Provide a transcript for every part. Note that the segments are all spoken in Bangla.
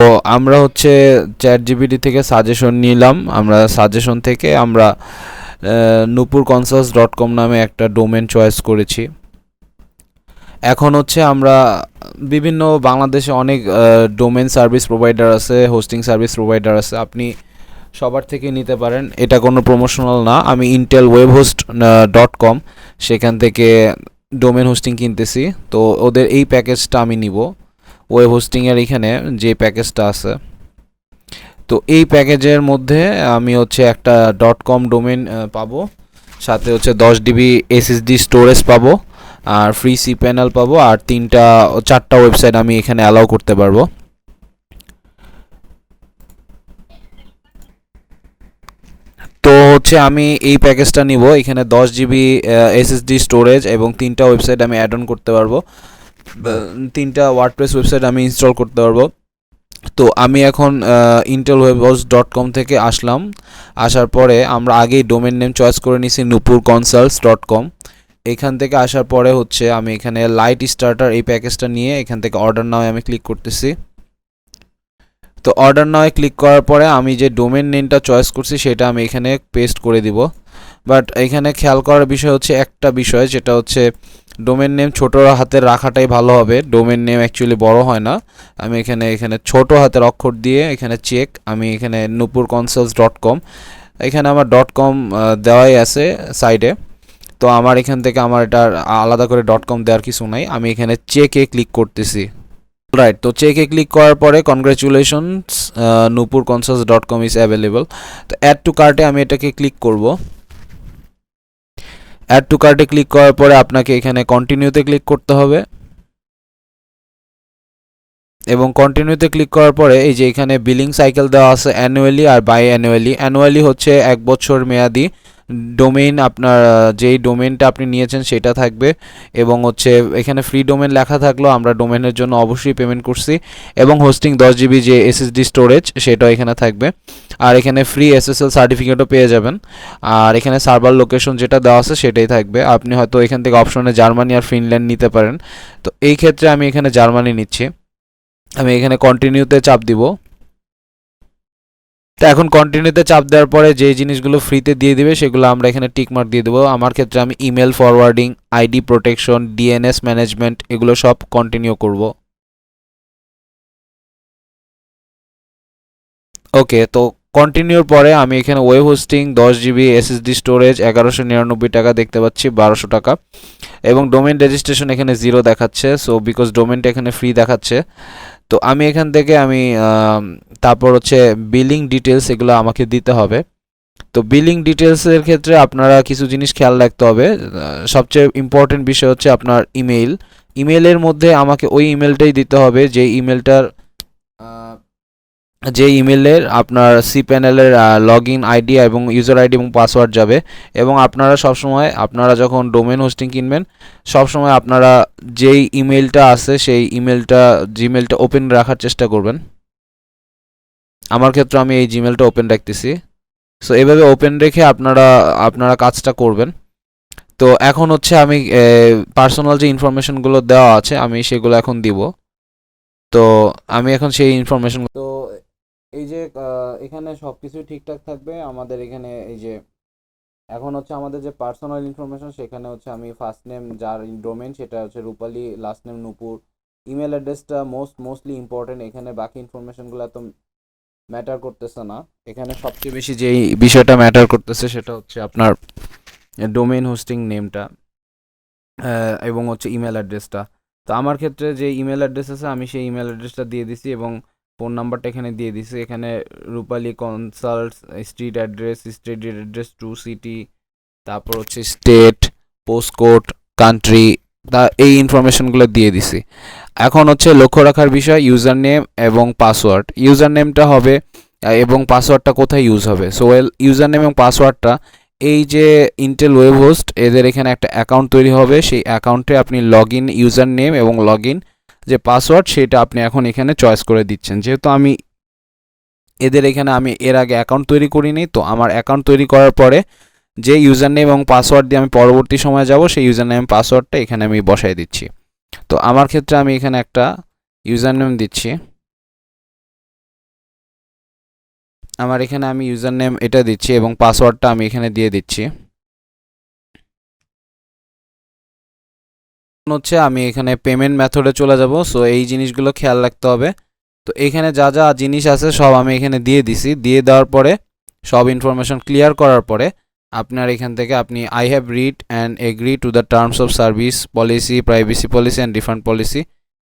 তো আমরা হচ্ছে চ্যাট জিপিটি থেকে সাজেশন নিলাম। আমরা সাজেশন থেকে আমরা nupurconsults.com নামে একটা ডোমেন চয়েস করেছি। এখন হচ্ছে আমরা বিভিন্ন বাংলাদেশে অনেক ডোমেন সার্ভিস প্রোভাইডার আছে, হোস্টিং সার্ভিস প্রোভাইডার আছে, আপনি সবার থেকে নিতে পারেন। এটা কোনো প্রমোশনাল না, আমি intelwebhost.com সেখান থেকে ডোমেন হোস্টিং কিনতেছি। তো ওদের এই প্যাকেজটা আমি নিব, ওয়েব হোস্টিংয়ের এখানে যে প্যাকেজটা আছে। তো এই প্যাকেজের মধ্যে আমি হচ্ছে একটা .com ডোমেন পাবো, সাথে হচ্ছে 10 GB SSD স্টোরেজ পাবো, আর ফ্রি সি প্যানেল পাবো, আর 4টা ওয়েবসাইট আমি এখানে অ্যালাউ করতে পারবো। তো হচ্ছে আমি এই প্যাকেজটা নিব, এখানে 10 GB SSD স্টোরেজ এবং 3টা ওয়েবসাইট আমি অ্যাড অন করতে পারবো, 3টা ওয়ার্ডপ্রেস ওয়েবসাইট আমি ইনস্টল করতে পারবো। তো আমি এখন intelwebhost.com থেকে আসলাম। আসার পরে আমরা আগেই ডোমেন নেম চয়েস করে নিছি nupurconsults.com। এখান থেকে আসার পরে হচ্ছে আমি এখানে লাইট স্টার্টার এই প্যাকেজটা নিয়ে এখান থেকে অর্ডার নাও আমি ক্লিক করতেছি। তো অর্ডার নাও ক্লিক করার পরে আমি যে ডোমেন নেমটা চয়েস করছি সেটা আমি এখানে পেস্ট করে দিব। বাট এখানে খেয়াল করার বিষয় হচ্ছে একটা বিষয়, যেটা হচ্ছে ডোমেন নেম ছোট হাতের রাখাটাই ভালো হবে। ডোমেন নেম অ্যাকচুয়ালি বড় হয় না। আমি এখানে ছোট হাতের অক্ষর দিয়ে এখানে চেক, আমি এখানে nupurconsults.com, এখানে আমার .com দেওয়াই আছে সাইডে। তো আমার এখান থেকে আমার এটা আলাদা করে .com দেওয়ার কিছু নাই, আমি এখানে চেকে ক্লিক করতেছি। রাইট, তো চেকে ক্লিক করার পরে কনগ্রাচুলেশনস, nupurconsults.com ইজ অ্যাভেলেবল। তো অ্যাড টু কার্টে আমি এটাকে ক্লিক করব। অ্যাড টু কার্টে ক্লিক করার পরে আপনাকে এখানে কন্টিনিউতে ক্লিক করতে হবে, এবং কন্টিনিউতে ক্লিক করার পরে এই যে এখানে বিলিং সাইকেল দেওয়া আছে অ্যানুয়ালি আর বাই অ্যানুয়ালি। অ্যানুয়ালি হচ্ছে 1 বছর মেয়াদি ডোমেইন, আপনার যেই ডোমেইনটা আপনি নিয়েছেন সেটা থাকবে, এবং হচ্ছে এখানে ফ্রি ডোমেইন লেখা থাকলেও আমরা ডোমেইনের জন্য অবশ্যই পেমেন্ট করছি, এবং হোস্টিং 10 GB যে SSD স্টোরেজ সেটাও এখানে থাকবে, আর এখানে ফ্রি SSL সার্টিফিকেটও পেয়ে যাবেন। আর এখানে সার্ভার লোকেশন যেটা দেওয়া আছে সেটাই থাকবে। আপনি হয়তো এখান থেকে অপশনে জার্মানি আর ফিনল্যান্ড নিতে পারেন। তো এই ক্ষেত্রে আমি এখানে জার্মানি নিচ্ছি। আমি এখানে কন্টিনিউতে চাপ দিব। তো এখন কন্টিনিউতে চাপ দেওয়ার পরে যে জিনিসগুলো ফ্রিতে দিয়ে দিবে সেগুলো আমরা এখানে টিক মার্ক দিয়ে দেবো। আমার ক্ষেত্রে আমি email forwarding, ID protection, DNS management এগুলো সব কন্টিনিউ করব। ওকে, তো কন্টিনিউর পরে আমি এখানে web hosting 10 GB SSD storage 1199 টাকা দেখতে পাচ্ছি, 1200 টাকা, এবং ডোমেইন রেজিস্ট্রেশন এখানে 0 দেখাচ্ছে। সো বিকজ ডোমেইনটা এখানে ফ্রি দেখাচ্ছে। তো আমি এখান থেকে আমি তারপর হচ্ছে বিলিং ডিটেলস এগুলো আমাকে দিতে হবে। তো বিলিং ডিটেলসের ক্ষেত্রে আপনারা কিছু জিনিস খেয়াল রাখতে হবে। সবচেয়ে ইম্পর্টেন্ট বিষয় হচ্ছে আপনার ইমেইল। ইমেইলের মধ্যে আমাকে ওই ইমেলটাই দিতে হবে যে ইমেলের আপনার সি প্যানেলের লগ ইন আইডি এবং ইউজার আইডি এবং পাসওয়ার্ড যাবে। এবং আপনারা সবসময় আপনারা যখন ডোমেন হোস্টিং কিনবেন সবসময় আপনারা যেই ইমেলটা আছে সেই জিমেলটা ওপেন রাখার চেষ্টা করবেন। আমার ক্ষেত্রে আমি এই জিমেলটা ওপেন রাখতেছি। সো এভাবে ওপেন রেখে আপনারা কাজটা করবেন। তো এখন হচ্ছে আমি পার্সোনাল যে ইনফরমেশনগুলো দেওয়া আছে আমি সেগুলো এখন দিব। তো আমি এখন সেই ইনফরমেশন, তো এই যে এখানে সব কিছুই ঠিকঠাক থাকবে আমাদের এখানে। এই যে এখন হচ্ছে আমাদের যে পার্সোনাল ইনফরমেশন সেখানে হচ্ছে আমি ফার্স্ট নেম যার ডোমেন সেটা হচ্ছে রূপালী, লাস্ট নেম নূপুর, ইমেল অ্যাড্রেসটা মোস্টলি ইম্পর্টেন্ট। এখানে বাকি ইনফরমেশনগুলো তো ম্যাটার করতেছে না। এখানে সবচেয়ে বেশি যেই বিষয়টা ম্যাটার করতেছে সেটা হচ্ছে আপনার ডোমেইন হোস্টিং নেমটা এবং হচ্ছে ইমেল অ্যাড্রেসটা। তো আমার ক্ষেত্রে যে ইমেল অ্যাড্রেস আছে আমি সেই ইমেল অ্যাড্রেসটা দিয়ে দিছি, এবং ফোন নাম্বারটা এখানে দিয়ে দিছি। এখানে রূপালী কনসাল্টস স্ট্রিট অ্যাড্রেস 2 সিটি, তারপর হচ্ছে স্টেট, পোস্টকোড, কান্ট্রি, এই ইনফরমেশনগুলো দিয়ে দিছি। এখন হচ্ছে লক্ষ্য রাখার বিষয় ইউজার নেম এবং পাসওয়ার্ড। ইউজার নেমটা হবে এবং পাসওয়ার্ডটা কোথায় ইউজ হবে। সো ইউজার নেম এবং পাসওয়ার্ডটা এই যে ইন্টেল ওয়েব হোস্ট এদের এখানে একটা অ্যাকাউন্ট তৈরি হবে, সেই অ্যাকাউন্টে আপনি লগ ইন ইউজার নেম এবং লগ ইন যে পাসওয়ার্ড সেটা আপনি এখন এখানে চয়েস করে দিচ্ছেন। যেহেতু আমি এর আগে অ্যাকাউন্ট তৈরি করিনি, তো আমার অ্যাকাউন্ট তৈরি করার পরে যে ইউজার নেম এবং পাসওয়ার্ড দিয়ে আমি পরবর্তী সময় যাব সেই ইউজার নেম পাসওয়ার্ডটা এখানে আমি বসাই দিচ্ছি। তো আমার ক্ষেত্রে আমি এখানে একটা ইউজার নেম দিচ্ছি। আমার এখানে আমি ইউজার নেম এটা দিচ্ছি এবং পাসওয়ার্ডটা আমি এখানে দিয়ে দিচ্ছি। হচ্ছে আমি এখানে পেমেন্ট মেথডে চলে যাব। সো এই জিনিসগুলো খেয়াল রাখতে হবে। তো এখানে যা যা জিনিস আছে সব আমি এখানে দিয়ে দিছি। দিয়ে দেওয়ার পরে সব ইনফরমেশন ক্লিয়ার করার পরে আপনার এখান থেকে আপনি I have read and agree to the terms of service policy, privacy policy and refund policy,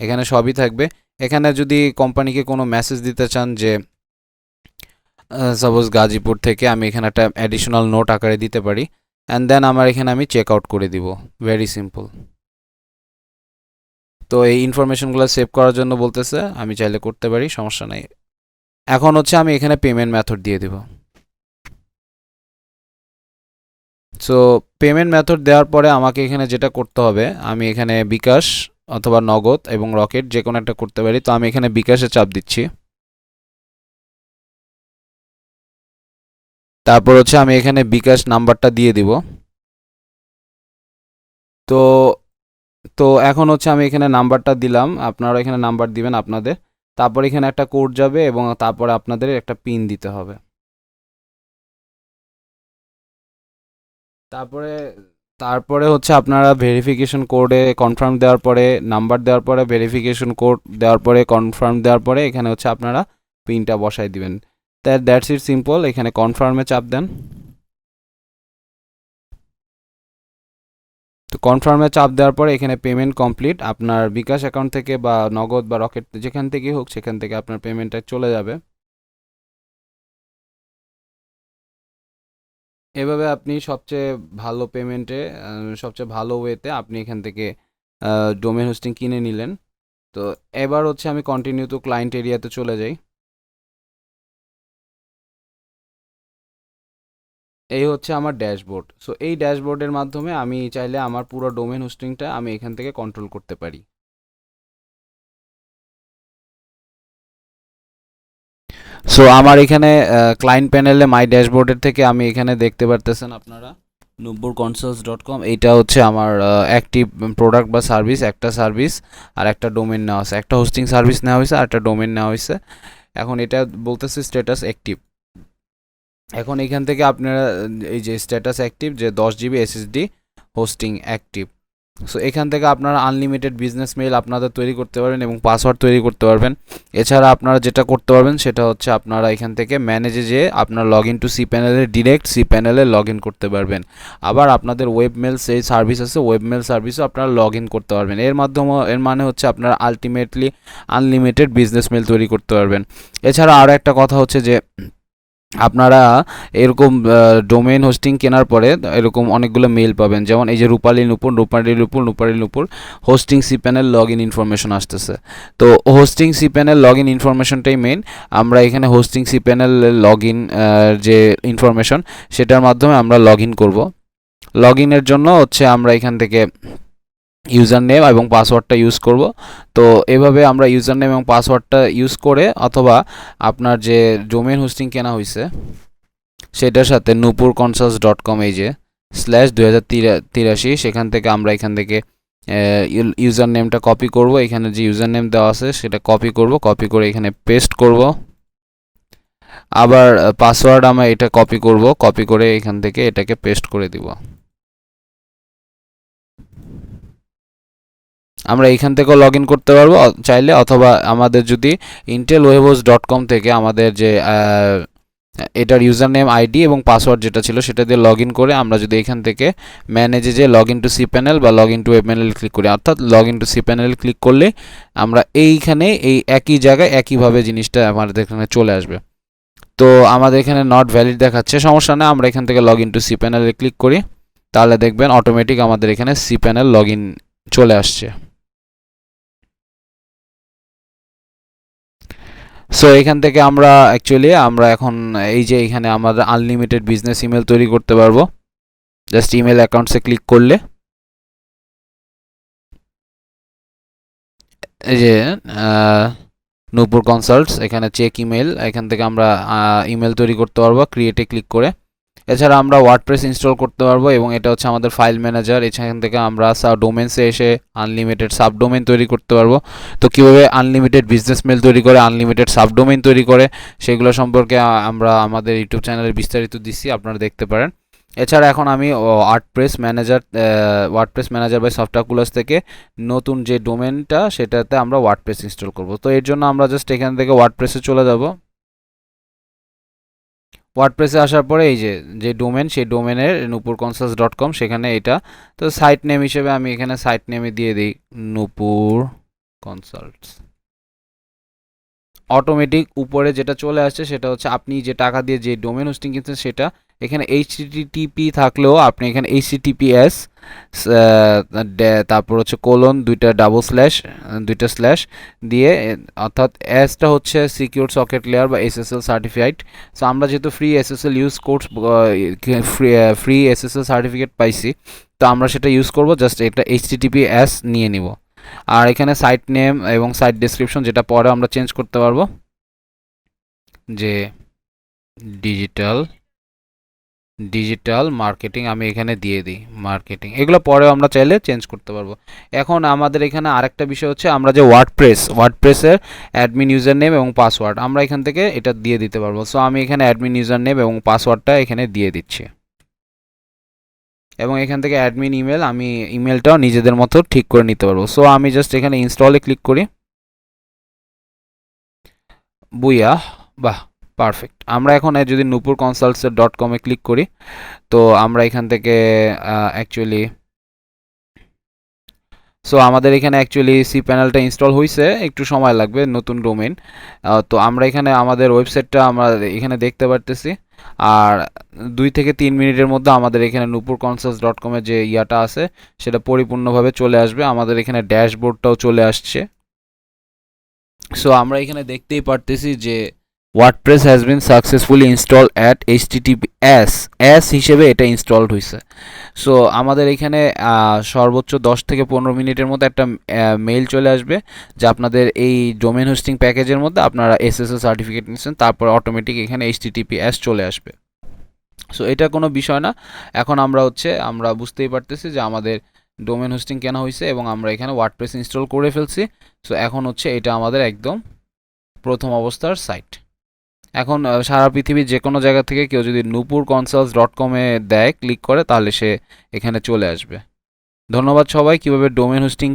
এখানে সবই থাকবে। এখানে যদি কোম্পানিকে কোনো মেসেজ দিতে চান যে সাপোজ গাজীপুর থেকে, আমি এখানে একটা অ্যাডিশনাল নোট আকারে দিতে পারি। অ্যান্ড দেন আমার এখানে আমি চেক আউট করে দিব। Very simple. তো এই ইনফরমেশনগুলো সেভ করার জন্য বলতেছে, আমি চাইলে করতে পারি, সমস্যা নাই। এখন হচ্ছে আমি এখানে পেমেন্ট মেথড দিয়ে দিব। সো পেমেন্ট মেথড দেওয়ার পরে আমাকে এখানে যেটা করতে হবে, আমি এখানে বিকাশ অথবা নগদ এবং রকেট যে কোনো একটা করতে পারি। তো আমি এখানে বিকাশে চাপ দিচ্ছি। তারপর হচ্ছে আমি এখানে বিকাশ নাম্বারটা দিয়ে দিব। তো তো এখন হচ্ছে আমি এখানে নাম্বারটা দিলাম, আপনারা এখানে নাম্বার দিবেন আপনাদের। তারপর এখানে একটা কোড যাবে এবং তারপরে আপনাদের একটা পিন দিতে হবে। তারপরে তারপরে হচ্ছে আপনারা ভেরিফিকেশন কোডে কনফার্ম দেওয়ার পরে, নাম্বার দেওয়ার পরে, ভেরিফিকেশন কোড দেওয়ার পরে, কনফার্ম দেওয়ার পরে এখানে হচ্ছে আপনারা পিনটা বসাই দিবেন। That's it, simple. এখানে কনফার্মে চাপ দেন। তো কনফার্মে চাপ দেওয়ার পরে এখানে পেমেন্ট কমপ্লিট। আপনার বিকাশ অ্যাকাউন্ট থেকে বা নগদ বা রকেট যেখান থেকেই হোক সেখান থেকে আপনার পেমেন্টটা চলে যাবে। এভাবে আপনি সবচেয়ে ভালো পেমেন্টে, সবচেয়ে ভালো ওয়েতে আপনি এখান থেকে ডোমেন হোস্টিং কিনে নিলেন। তো এবার হচ্ছে আমি কন্টিনিউ টু ক্লায়েন্ট এরিয়াতে চলে যাই। এই হচ্ছে আমার ড্যাশবোর্ড। সো এই ড্যাশবোর্ডের মাধ্যমে আমি চাইলে আমার পুরো ডোমেন হোস্টিংটা আমি এখান থেকে কন্ট্রোল করতে পারি। সো আমার এখানে ক্লায়েন্ট প্যানেলে মাই ড্যাশবোর্ডের থেকে আমি এখানে দেখতে পারতেছেন আপনারা nuburconsoles.com, এইটা হচ্ছে আমার অ্যাক্টিভ প্রোডাক্ট বা সার্ভিস, একটা সার্ভিস আর একটা ডোমেন নেওয়া হয়েছে, একটা হোস্টিং সার্ভিস নেওয়া হয়েছে আর একটা ডোমেন নেওয়া হয়েছে। এখন এটা বলতেছে স্ট্যাটাস অ্যাক্টিভ। এখন এখান থেকে আপনারা এই যে স্ট্যাটাস অ্যাক্টিভ, যে 10 GB SSD hosting active. So এখান থেকে আপনারা আনলিমিটেড বিজনেস মেইল আপনাদের তৈরি করতে পারবেন এবং পাসওয়ার্ড তৈরি করতে পারবেন। এছাড়া আপনারা যেটা করতে পারবেন সেটা হচ্ছে আপনারা এখান থেকে ম্যানেজে যেয়ে আপনার লগ ইন টু সি প্যানেলে, ডিরেক্ট সি প্যানেলে লগ ইন করতে পারবেন। আবার আপনাদের ওয়েব মেল সেই সার্ভিস আছে, ওয়েব মেল সার্ভিসও আপনারা লগ ইন করতে পারবেন। এর মাধ্যমে, এর মানে হচ্ছে আপনারা আলটিমেটলি আনলিমিটেড বিজনেস মেল তৈরি করতে পারবেন। এছাড়া আরও একটা কথা হচ্ছে যে আপনারা এরকম ডোমেইন হোস্টিং কেনার পরে এরকম অনেকগুলো মেল পাবেন, যেমন এই যে Rupali Nupur hosting cPanel log in information আসতেছে। তো hosting cPanel log in ইনফরমেশনটাই মেইন। আমরা এখানে hosting cPanel log in যে ইনফরমেশন সেটার মাধ্যমে আমরা লগ ইন করবো। লগ ইনের জন্য হচ্ছে আমরা এখান থেকে ইউজার নেম এবং পাসওয়ার্ডটা ইউজ করব। তো এভাবে আমরা ইউজার নেম এবং পাসওয়ার্ডটা ইউজ করে, অথবা আপনার যে ডোমেন হোস্টিং কেনা হয়েছে সেটার সাথে nuburconsoles.com, এই যে /2083, সেখান থেকে আমরা এখান থেকে ইউজার নেমটা কপি করব। এখানে যে ইউজার নেম দেওয়া আছে সেটা কপি করব, কপি করে এখানে পেস্ট করব। আবার পাসওয়ার্ড আমরা এটা কপি করব, কপি করে এখান থেকে এটাকে পেস্ট করে দিব। আমরা এইখান থেকেও লগ ইন করতে পারবো চাইলে, অথবা আমাদের যদি intelwebhost.com থেকে আমাদের যে এটার ইউজার নেম, আইডি এবং পাসওয়ার্ড যেটা ছিল সেটা দিয়ে লগ ইন করে আমরা যদি এখান থেকে ম্যানেজে যে log in to cPanel বা log in to web panel click করি, অর্থাৎ log in to cPanel click করলে আমরা এইখানে এই একই জায়গায় একইভাবে জিনিসটা আমাদের এখানে চলে আসবে। তো আমাদের এখানে নট ভ্যালিড দেখাচ্ছে, সমস্যা না, আমরা এখান থেকে লগ ইন টু সি প্যানেলে ক্লিক করি, তাহলে দেখবেন অটোমেটিক আমাদের এখানে সি প্যানেল লগ ইন চলে আসছে। সো এখান থেকে আমরা অ্যাকচুয়ালি আমরা এখন এই যে এখানে আমাদের আনলিমিটেড বিজনেস ইমেল তৈরি করতে পারবো। জাস্ট ইমেল অ্যাকাউন্টসে ক্লিক করলে এই যে নূপুর কনসাল্টস, এখানে চেক ইমেল, এখান থেকে আমরা ইমেল তৈরি করতে পারবো ক্রিয়েটে ক্লিক করে। এছাড়া আমরা ওয়ার্ডপ্রেস ইনস্টল করতে পারবো এবং এটা হচ্ছে আমাদের ফাইল ম্যানেজার। এখান থেকে আমরা ডোমেন্সে এসে আনলিমিটেড সাবডোমেন তৈরি করতে পারবো। তো কীভাবে আনলিমিটেড বিজনেস মেল তৈরি করে, আনলিমিটেড সাবডোমেন তৈরি করে, সেগুলো সম্পর্কে আমরা আমাদের ইউটিউব চ্যানেলে বিস্তারিত দিচ্ছি, আপনারা দেখতে পারেন। এছাড়া এখন আমি ওয়ার্ডপ্রেস ম্যানেজার বাই সফটওয়্যার থেকে নতুন যে ডোমেনটা সেটাতে আমরা ওয়ার্ডপ্রেস ইনস্টল করব। তো এর জন্য আমরা জাস্ট এখান থেকে ওয়ার্ডপ্রেসে চলে যাব। ওয়ার্ডপ্রেসে আসার পরে এই যে ডোমেন, সেই ডোমেনের nupurconsults.com, সেখানে এটা তো সাইট নেম হিসেবে আমি এখানে সাইট নেমে দিয়ে দিই নূপুর কনসাল্টস। অটোমেটিক উপরে যেটা চলে আসছে সেটা হচ্ছে আপনি যে টাকা দিয়ে যে ডোমেন হোস্টিং কিনছেন সেটা। এখানে এইচটিটিপি থাকলেও আপনি এখানে এইচটিটিপিএস তারপর হচ্ছে কোলন দুইটা স্ল্যাশ দিয়ে, অর্থাৎ এসটা হচ্ছে সিকিউর সকেট লেয়ার বা এসএসএল সার্টিফাইড। সো আমরা যেহেতু free SSL use course free SSL certificate পাইছি, তো আমরা সেটা ইউজ করব। জাস্ট এটা এইচটিটিপিএস নিয়ে নিব। আর এখানে সাইট নেম এবং সাইট ডেসক্রিপশন যেটা পরে আমরা চেঞ্জ করতে পারবো, যে ডিজিটাল মার্কেটিং আমি এখানে দিয়ে দিই মার্কেটিং। এগুলো পরেও আমরা চাইলে চেঞ্জ করতে পারবো। এখন আমাদের এখানে আরেকটা বিষয় হচ্ছে আমরা যে ওয়ার্ডপ্রেসের অ্যাডমিন ইউজার নেম এবং পাসওয়ার্ড আমরা এখান থেকে এটা দিয়ে দিতে পারবো। সো আমি এখানে অ্যাডমিন ইউজার নেম এবং পাসওয়ার্ডটা এখানে দিয়ে দিচ্ছি এবং এখান থেকে অ্যাডমিন ইমেল, আমি ইমেলটাও নিজেদের মতো ঠিক করে নিতে পারবো। সো আমি জাস্ট এখানে ইনস্টলে ক্লিক করি। বুইয়া, বাহ, পারফেক্ট। আমরা এখন যদি nupurconsults.com-এ ক্লিক করি, তো আমরা এখান থেকে অ্যাকচুয়ালি আমাদের এখানে অ্যাকচুয়ালি সি প্যানেলটা ইনস্টল হয়েছে, একটু সময় লাগবে, নতুন ডোমেন। তো আমরা এখানে আমাদের ওয়েবসাইটটা আমরা এখানে দেখতে পারতেছি। আর 2 থেকে 3 মিনিটের মধ্যে আমাদের এখানে nupurconsults.com-এর যে ইয়াটা আছে সেটা পরিপূর্ণভাবে চলে আসবে। আমাদের এখানে ড্যাশবোর্ডটাও চলে আসছে। সো আমরা এখানে দেখতেই পারতেছি যে WordPress has been successfully install at HTTPS হিসেবে এটা ইনস্টলড হয়েছে। সো আমাদের এখানে সর্বোচ্চ 10 থেকে 15 মিনিটের মধ্যে একটা মেইল চলে আসবে যে আপনাদের এই ডোমেন হোস্টিং প্যাকেজের মধ্যে আপনারা এসএসএল সার্টিফিকেট নিচ্ছেন, তারপর অটোমেটিক এখানে এইচটিটিপিএস চলে আসবে। সো এটা কোনো বিষয় না। এখন আমরা বুঝতেই পারতেছি যে আমাদের ডোমেন হোস্টিং কেনা হয়েছে এবং আমরা এখানে ওয়ার্ডপ্রেস ইনস্টল করে ফেলছি। সো এখন এটা আমাদের একদম প্রথম অবস্থার সাইট। এখন সারা পৃথিবীর যে কোনো জায়গা থেকে কেউ যদি nupurconsults.com-এ দেয়, ক্লিক করে, তাহলে সে এখানে চলে আসবে। ধন্যবাদ সবাই। কীভাবে ডোমেন হোস্টিং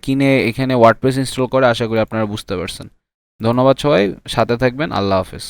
কিনে এখানে ওয়ার্ডপ্রেস ইনস্টল করে, আশা করি আপনারা বুঝতে পারছেন। ধন্যবাদ সবাই, সাথে থাকবেন। আল্লাহ হাফেজ।